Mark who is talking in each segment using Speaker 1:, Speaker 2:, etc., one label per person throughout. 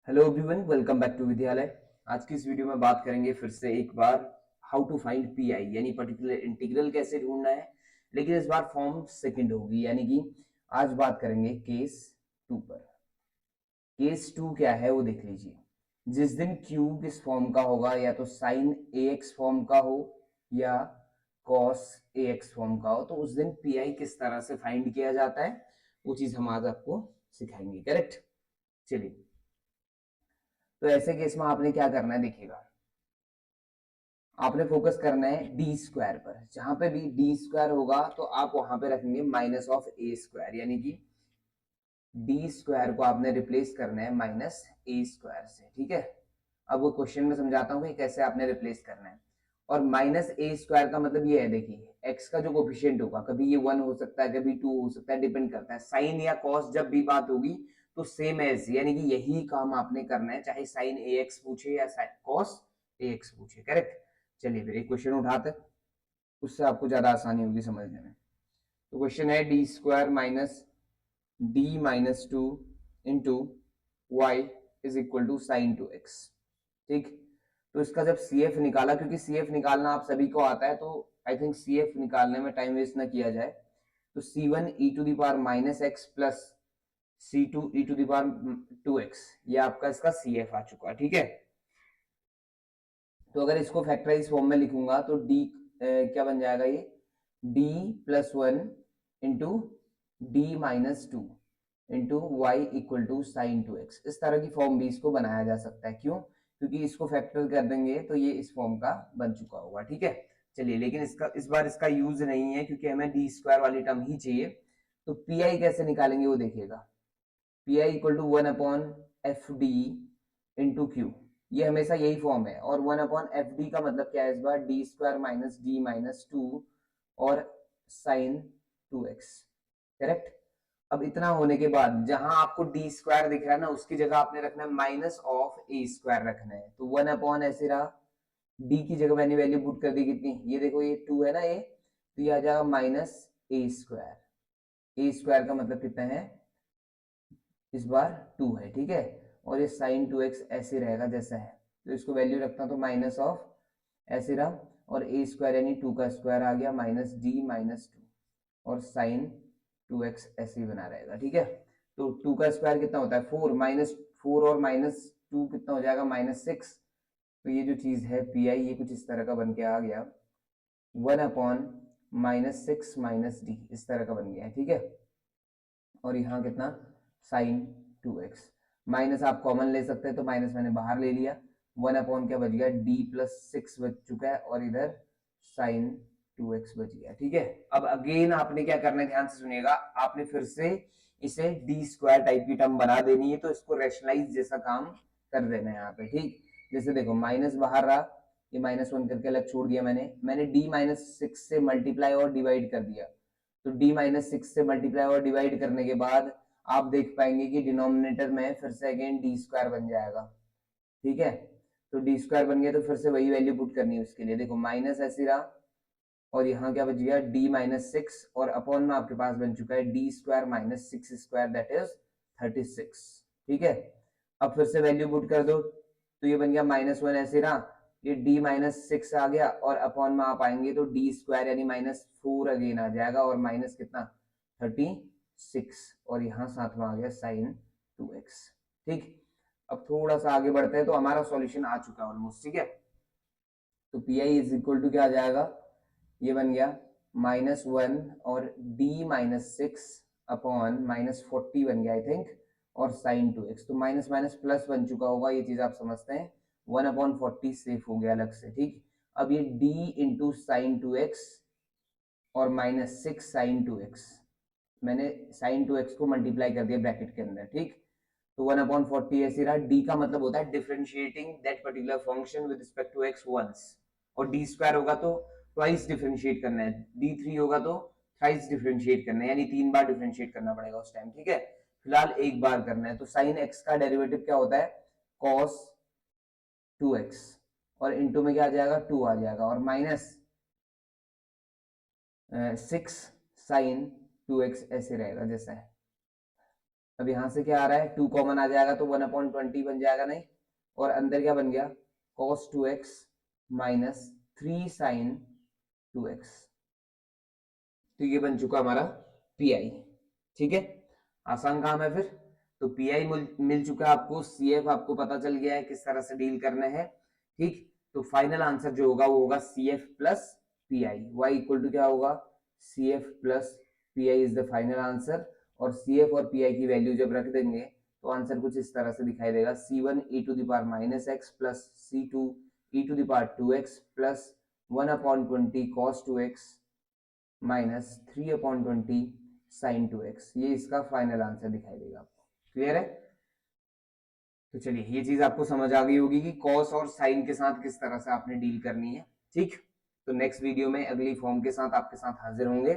Speaker 1: Hello everyone, welcome back to Vidyalaya. आज की इस वीडियो में बात करेंगे फिर से एक बार हाउ टू फाइंड पीआई यानी पर्टिकुलर इंटीग्रल कैसे ढूंढना है। लेकिन इस बार फॉर्म सेकंड होगी, यानी कि आज बात करेंगे केस टू पर। केस टू क्या है वो देख लीजिए। जिस दिन क्यूब इस फॉर्म का होगा, या तो साइन ए एक्स फॉर्म का हो या कॉस ए एक्स फॉर्म का हो, तो उस दिन पीआई किस तरह से फाइंड किया जाता है वो चीज हम आज आपको सिखाएंगे। करेक्ट। चलिए, तो ऐसे केस में आपने क्या करना है देखिएगा। आपने फोकस करना है डी स्क्वायर पर। जहां पे भी डी स्क्वायर होगा तो आप वहां पे रखेंगे माइनस ऑफ ए स्क्वायर, यानी कि डी स्क्वायर को आपने रिप्लेस करना है माइनस ए स्क्वायर से। ठीक है, अब वो क्वेश्चन में समझाता हूँ कि कैसे आपने रिप्लेस करना है। और माइनस ए स्क्वायर का मतलब ये है, देखिए एक्स का जो कोफिशिएंट होगा, कभी ये 1 हो सकता है, कभी 2 हो सकता है, डिपेंड करता है। साइन या कॉस जब भी बात होगी तो सेम एज, यानी कि यही काम आपने करना है, चाहे साइन ए एक्स पूछे या कॉस ए एक्स पूछे। करेक्ट। चलिए फिर एक क्वेश्चन उठाते हैं, उससे आपको ज्यादा आसानी होगी समझने में। तो क्वेश्चन है D square minus D minus two into Y is equal to sine two X. ठीक। तो इसका जब सी एफ निकाला, क्योंकि सी एफ निकालना आप सभी को आता है, तो आई थिंक सी एफ निकालने में टाइम वेस्ट ना किया जाए। तो C one E to the power minus x plus C two E to the power two X, ये आपका इसका सी एफ आ चुका है। ठीक है। तो अगर इसको फैक्टराइज फॉर्म में लिखूंगा तो डी क्या बन जाएगा, ये D plus one into D minus two into Y equal to sine two X. इस तरह की फॉर्म भी इसको बनाया जा सकता है। क्यों? क्योंकि इसको फैक्टर कर देंगे तो ये इस फॉर्म का बन चुका होगा। ठीक है। चलिए, लेकिन इसका इस बार इसका यूज नहीं है, क्योंकि हमें डी स्क्वायर वाली टर्म ही चाहिए। तो पी आई कैसे निकालेंगे वो देखिएगा। P I equal to one upon F D into Q. ये हमेशा यही फॉर्म है। और वन अपॉन एफ डी का मतलब क्या है इस बार, D square minus D minus two और साइन टू एक्स। करेक्ट। अब इतना होने के बाद जहां आपको डी स्क्वायर दिख रहा है ना, उसकी जगह आपने रखना है माइनस ऑफ ए स्क्वायर रखना है। तो वन अपॉन ऐसे रहा, डी की जगह मैंने वैल्यू पुट कर दी कितनी, ये देखो ये टू है ना ये, तो ये आ जाएगा माइनस ए स्क्वायर। ए स्क्वायर का मतलब कितना है इस बार, टू है। ठीक है। और ये साइन टू एक्स ऐसे रहेगा जैसा है, तो इसको वैल्यू रखता तो माइनस ऑफ ऐसे रहा, और ए स्क्वायर यानी टू का स्क्वायर आ गया माइनस डी माइनस टू, और साइन टू एक्स ऐसे ही बना रहेगा। ठीक है। तो टू का स्क्वायर कितना होता है, फोर, माइनस फोर और माइनस टू कितना हो जाएगा, माइनस सिक्स। तो ये जो चीज है पी आई, ये कुछ इस तरह का बन के आ गया, one upon minus six minus D, इस तरह का बन गया है। ठीक है। और यहाँ कितना, साइन टू एक्स। माइनस आप कॉमन ले सकते हैं, तो माइनस मैंने बाहर ले लिया। वन अपॉन क्या बच गया, डी प्लस सिक्स बच चुका है, और इधर साइन टू एक्स बच गया। ठीक है। अब अगेन आपने क्या करना है, ध्यान से सुनिएगा। आपने फिर से इसे डी स्क्वायर टाइप की टर्म बना देनी है, तो इसको रेशनलाइज जैसा काम कर देना है यहाँ पे। ठीक। जैसे देखो माइनस बाहर रहा, ये माइनस वन करके अलग छोड़ दिया मैंने डी माइनस सिक्स से मल्टीप्लाई और डिवाइड कर दिया। तो डी माइनस सिक्स से मल्टीप्लाई और डिवाइड करने के बाद आप देख पाएंगे कि डिनोमिनेटर में फिर से अगेन डी स्क्वायर बन जाएगा। ठीक है। तो डी स्क्वायर बन गया, तो फिर से वही वैल्यू पुट करनी है उसके लिए। देखो माइनस ऐसी रहा, और यहाँ क्या बच गया, डी माइनस सिक्स, और अपॉन में आपके पास बन चुका है D square minus six square, that is 36। ठीक है। अब फिर से वैल्यू पुट कर दो, तो ये बन गया माइनस वन ऐसे रहा, ये डी माइनस सिक्स आ गया, और अपॉन में आप आएंगे तो डी स्क्वायर यानी माइनस फोर अगेन आ जाएगा, और माइनस कितना, 36, और यहाँ साथ में आ गया साइन टू एक्स। ठीक। अब थोड़ा सा आगे बढ़ते हैं, तो हमारा सॉल्यूशन आ चुका है ऑलमोस्ट। ठीक है। तो P I is equal to क्या आ जाएगा, ये बन गया माइनस वन और D minus six upon minus forty बन गया आई थिंक, और साइन टू एक्स। तो माइनस माइनस प्लस बन चुका होगा, ये चीज आप समझते हैं। वन अपॉन फोर्टी सेफ हो गया अलग से। ठीक। अब ये D into sine two X और minus six sine two X, मैंने साइन टू एक्स को मल्टीप्लाई कर दिया ब्रैकेट के अंदर। ठीक। तो वन अपॉन फोर्टी ऐसे रहा। डी का मतलब होता है differentiating that particular function with respect to X once, और डी स्क्वायर होगा तो ट्वाइस डिफरेंशिएट करना है, डी थ्री होगा तो थ्राइस डिफरेंशिएट करना है, यानी तीन बार डिफरेंशिएट करना पड़ेगा उस टाइम। ठीक है। फिलहाल एक बार करना है। तो साइन एक्स का डेरिवेटिव क्या होता है, कॉस टू एक्स, और इंटू में क्या आ जाएगा, टू आ जाएगा, और minus six sine two x ऐसे रहेगा जैसा है। अब यहाँ से क्या आ रहा है, 2 कॉमन आ जाएगा तो 1/20 बन जाएगा, नहीं, और अंदर क्या बन गया, cos 2x minus 3 sin 2x। तो ये बन चुका हमारा पीआई। ठीक है, आसान काम है फिर। तो पीआई मिल चुका है आपको, सीएफ आपको पता चल गया है किस तरह से डील करना है। ठीक, तो फाइनल आंसर जो होगा वो होगा CF plus PI. Y equal to क्या होगा, CF plus PI is the final answer. और सीएफ और पीआई की वैल्यू जब रख देंगे तो आंसर कुछ इस तरह से दिखाई देगा, C1 e to the power minus x plus C2 e to the power 2x plus 1/20 cos 2x minus 3/20 sin 2x। ये इसका फाइनल आंसर दिखाई देगा आपको। क्लियर है? तो चलिए, ये चीज आपको समझ आ गई होगी कि कॉस और साइन के साथ किस तरह से आपने डील करनी है। ठीक, तो नेक्स्ट वीडियो में अगली फॉर्म के साथ आपके साथ हाजिर होंगे।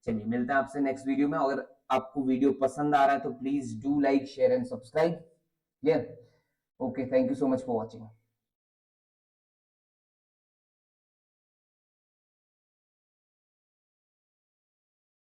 Speaker 1: चलिए, मिलते हैं आपसे नेक्स्ट वीडियो में। अगर आपको वीडियो पसंद आ रहा है तो please do like share and subscribe. Clear? Okay, thank you so much for watching.